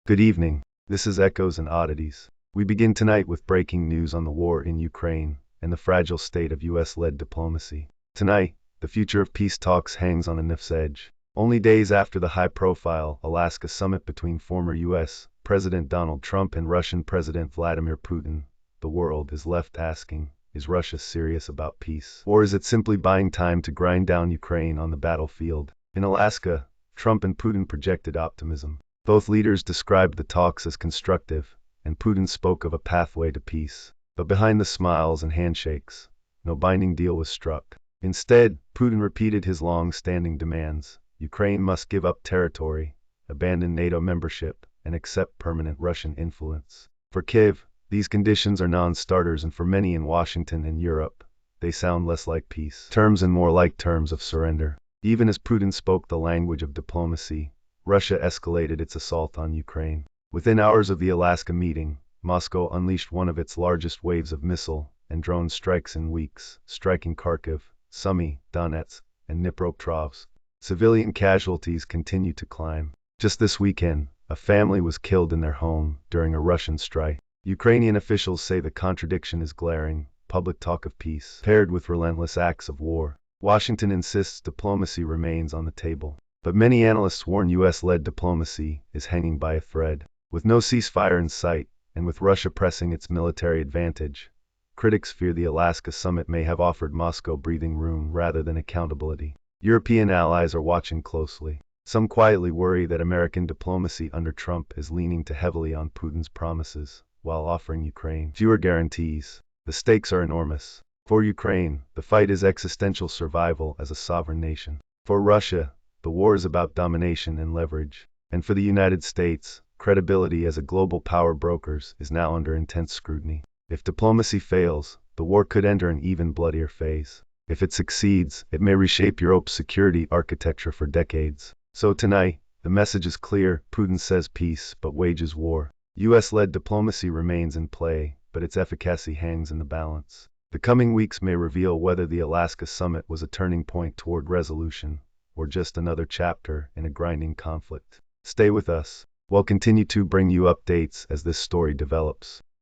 Good evening. This is Echoes and Oddities. We begin tonight with breaking news on the war in Ukraine and the fragile state of US-led diplomacy. Tonight, the future of peace talks hangs on a knife's edge. Only days after the high-profile Alaska summit between former US President Donald Trump and Russian President Vladimir Putin, the world is left asking, is Russia serious about peace? Or is it simply buying time to grind down Ukraine on the battlefield? In Alaska, Trump and Putin projected optimism. Both leaders described the talks as constructive, and Putin spoke of a pathway to peace. But behind the smiles and handshakes, no binding deal was struck. Instead, Putin repeated his long-standing demands. Ukraine must give up territory, abandon NATO membership, and accept permanent Russian influence. For Kiev, these conditions are non-starters, and for many in Washington and Europe, they sound less like peace terms and more like terms of surrender. Even as Putin spoke the language of diplomacy, Russia escalated its assault on Ukraine. Within hours of the Alaska meeting, Moscow unleashed one of its largest waves of missile and drone strikes in weeks, striking Kharkiv, Sumy, Donetsk, and Dnipropetrovsk. Civilian casualties continue to climb. Just this weekend, a family was killed in their home during a Russian strike. Ukrainian officials say the contradiction is glaring: public talk of peace paired with relentless acts of war. Washington insists diplomacy remains on the table. But many analysts warn US-led diplomacy is hanging by a thread. With no ceasefire in sight, and with Russia pressing its military advantage, critics fear the Alaska summit may have offered Moscow breathing room rather than accountability. European allies are watching closely. Some quietly worry that American diplomacy under Trump is leaning too heavily on Putin's promises, while offering Ukraine fewer guarantees. The stakes are enormous. For Ukraine, the fight is existential survival as a sovereign nation. For Russia, the war is about domination and leverage. And for the United States, credibility as a global power brokers is now under intense scrutiny. If diplomacy fails, the war could enter an even bloodier phase. If it succeeds, it may reshape Europe's security architecture for decades. So tonight, the message is clear: Putin says peace, but wages war. US-led diplomacy remains in play, but its efficacy hangs in the balance. The coming weeks may reveal whether the Alaska summit was a turning point toward resolution, or just another chapter in a grinding conflict. Stay with us. We'll continue to bring you updates as this story develops.